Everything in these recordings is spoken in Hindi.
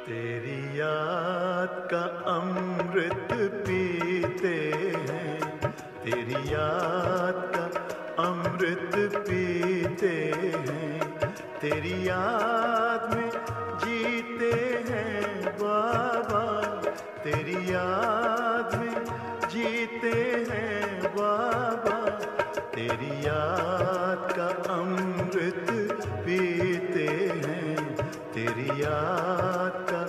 तेरी याद का अमृत पीते हैं, तेरी याद का अमृत पीते हैं, तेरी याद में जीते हैं बाबा, तेरी याद में जीते हैं बाबा, तेरी याद का अमृत पीते हैं, तेरी याद का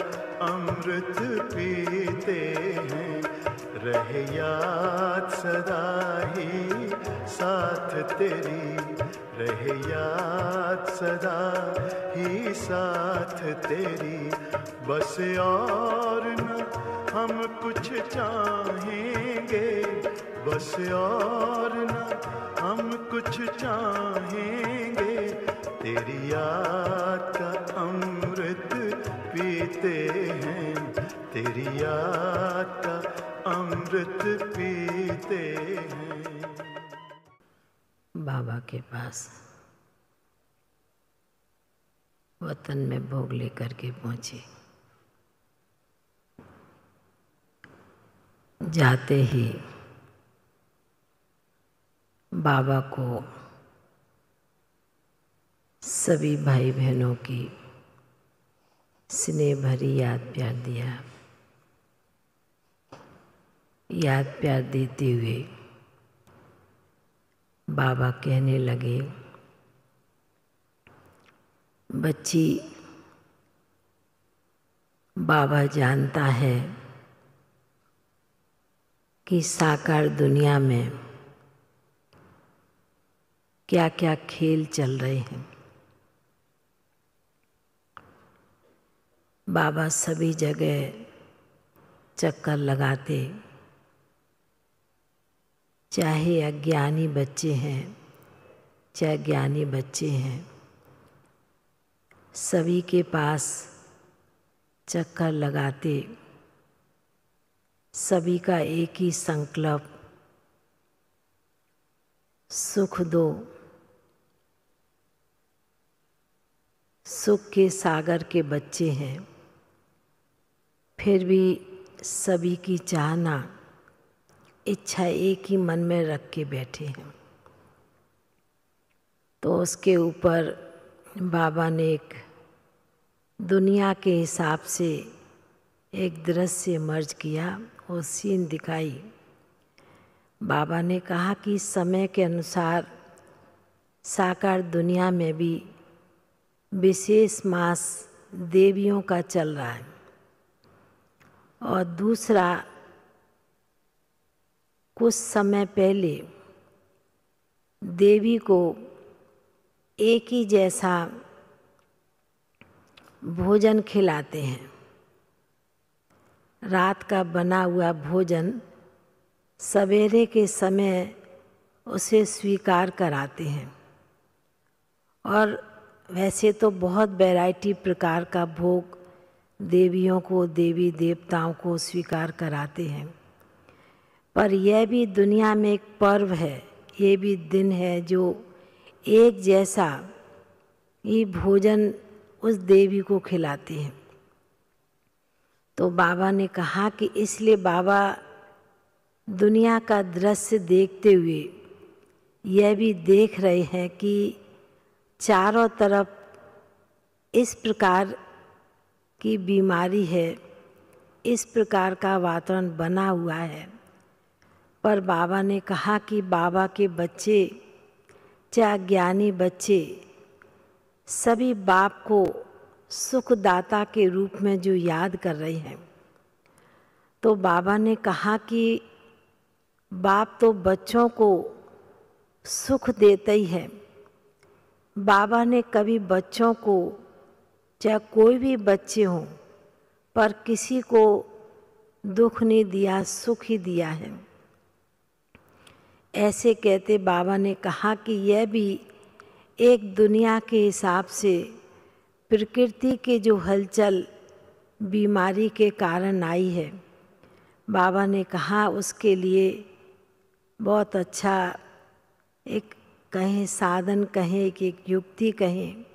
अमृत पीते हैं। रहे याद सदा ही साथ तेरी, रहे याद सदा ही साथ तेरी, बस और न हम कुछ चाहेंगे, बस और न हम कुछ चाहेंगे, तेरी याद का अमृत पीते हैं, तेरी याद का अमृत पीते हैं। बाबा के पास वतन में भोग लेकर के पहुंचे। जाते ही बाबा को सभी भाई बहनों की स्नेह भरी याद प्यार दिया। याद प्यार देते हुए बाबा कहने लगे, बच्ची, बाबा जानता है कि साकार दुनिया में क्या क्या खेल चल रहे हैं। बाबा सभी जगह चक्कर लगाते, चाहे अज्ञानी बच्चे हैं चाहे ज्ञानी बच्चे हैं, सभी के पास चक्कर लगाते। सभी का एक ही संकल्प, सुख दो। सुख के सागर के बच्चे हैं, फिर भी सभी की चाहना, इच्छा एक ही मन में रख के बैठे हैं। तो उसके ऊपर बाबा ने एक दुनिया के हिसाब से एक दृश्य मर्ज किया और सीन दिखाई। बाबा ने कहा कि समय के अनुसार साकार दुनिया में भी विशेष मास देवियों का चल रहा है, और दूसरा कुछ समय पहले देवी को एक ही जैसा भोजन खिलाते हैं। रात का बना हुआ भोजन सवेरे के समय उसे स्वीकार कराते हैं, और वैसे तो बहुत वैरायटी प्रकार का भोग देवियों को, देवी देवताओं को स्वीकार कराते हैं। पर यह भी दुनिया में एक पर्व है, ये भी दिन है जो एक जैसा ही भोजन उस देवी को खिलाते हैं। तो बाबा ने कहा कि इसलिए बाबा दुनिया का दृश्य देखते हुए यह भी देख रहे हैं कि चारों तरफ इस प्रकार की बीमारी है, इस प्रकार का वातावरण बना हुआ है। पर बाबा ने कहा कि बाबा के बच्चे, चाहे ज्ञानी बच्चे, सभी बाप को सुखदाता के रूप में जो याद कर रहे हैं। तो बाबा ने कहा कि बाप तो बच्चों को सुख देते ही है। बाबा ने कभी बच्चों को, चाहे कोई भी बच्चे हों, पर किसी को दुख नहीं दिया, सुख ही दिया है। ऐसे कहते बाबा ने कहा कि यह भी एक दुनिया के हिसाब से प्रकृति के जो हलचल बीमारी के कारण आई है, बाबा ने कहा उसके लिए बहुत अच्छा एक कहें साधन कहें कि एक युक्ति कहें।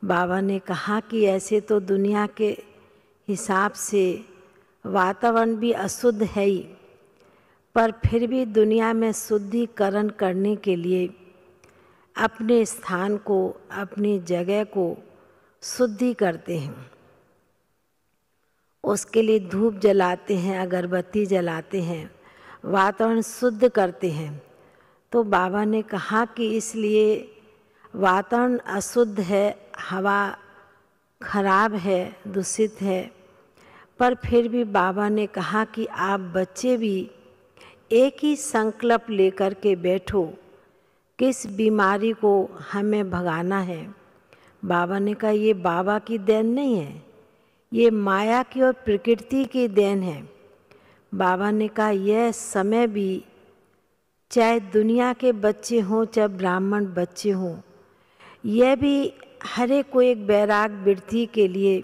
बाबा ने कहा कि ऐसे तो दुनिया के हिसाब से वातावरण भी अशुद्ध है ही, पर फिर भी दुनिया में शुद्धिकरण करने के लिए अपने स्थान को, अपनी जगह को शुद्धि करते हैं। उसके लिए धूप जलाते हैं, अगरबत्ती जलाते हैं, वातावरण शुद्ध करते हैं। तो बाबा ने कहा कि इसलिए वातावरण अशुद्ध है, हवा खराब है, दूषित है, पर फिर भी बाबा ने कहा कि आप बच्चे भी एक ही संकल्प लेकर के बैठो, किस बीमारी को हमें भगाना है। बाबा ने कहा ये बाबा की देन नहीं है, ये माया की और प्रकृति की देन है। बाबा ने कहा यह समय भी, चाहे दुनिया के बच्चे हों, चाहे ब्राह्मण बच्चे हों, यह भी हर एक को एक वैराग वृत्ति के लिए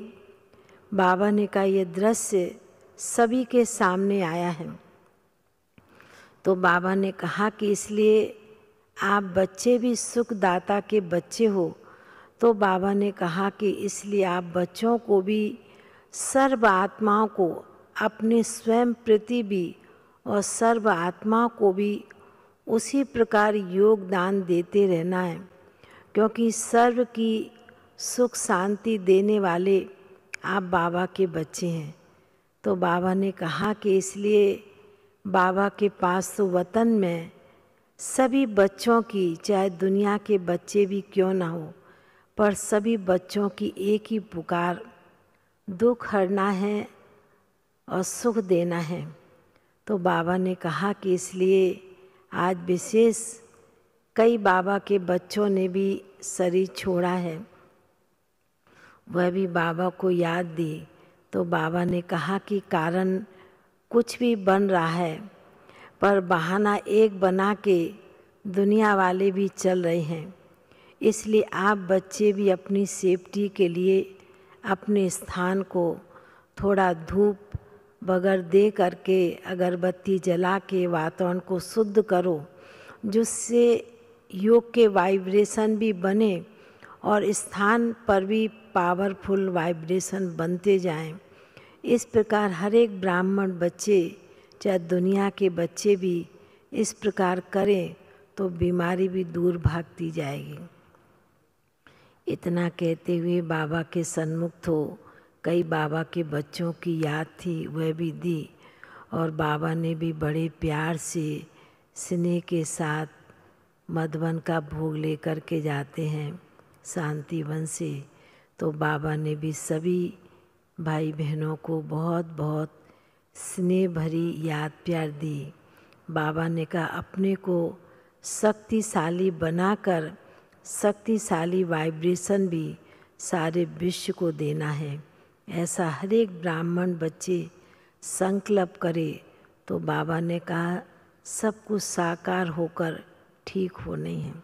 बाबा ने कहा यह दृश्य सभी के सामने आया है। तो बाबा ने कहा कि इसलिए आप बच्चे भी सुखदाता के बच्चे हो। तो बाबा ने कहा कि इसलिए आप बच्चों को भी, सर्व आत्माओं को अपने स्वयं प्रति भी और सर्व आत्माओं को भी उसी प्रकार योगदान देते रहना है, क्योंकि सर्व की सुख शांति देने वाले आप बाबा के बच्चे हैं। तो बाबा ने कहा कि इसलिए बाबा के पास तो वतन में सभी बच्चों की, चाहे दुनिया के बच्चे भी क्यों ना हो, पर सभी बच्चों की एक ही पुकार, दुख हरना है और सुख देना है। तो बाबा ने कहा कि इसलिए आज विशेष कई बाबा के बच्चों ने भी शरीर छोड़ा है, वह भी बाबा को याद दी। तो बाबा ने कहा कि कारण कुछ भी बन रहा है, पर बहाना एक बना के दुनिया वाले भी चल रहे हैं। इसलिए आप बच्चे भी अपनी सेफ्टी के लिए अपने स्थान को थोड़ा धूप बगर दे करके, अगरबत्ती जला के वातावरण को शुद्ध करो, जिससे योग के वाइब्रेशन भी बने और स्थान पर भी पावरफुल वाइब्रेशन बनते जाएं। इस प्रकार हर एक ब्राह्मण बच्चे, चाहे दुनिया के बच्चे भी इस प्रकार करें तो बीमारी भी दूर भागती जाएगी। इतना कहते हुए बाबा के सन्मुख तो कई बाबा के बच्चों की याद थी, वह भी दी। और बाबा ने भी बड़े प्यार से, स्नेह के साथ मधुबन का भोग लेकर के जाते हैं शांतिवन से। तो बाबा ने भी सभी भाई बहनों को बहुत बहुत स्नेह भरी याद प्यार दी। बाबा ने कहा अपने को शक्तिशाली बनाकर शक्तिशाली वाइब्रेशन भी सारे विश्व को देना है। ऐसा हर एक ब्राह्मण बच्चे संकल्प करे तो बाबा ने कहा सब कुछ साकार होकर ठीक होने हैं।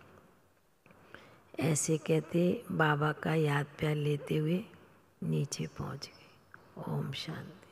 ऐसे कहते बाबा का याद प्यार लेते हुए नीचे पहुंच गए। ओम शांति।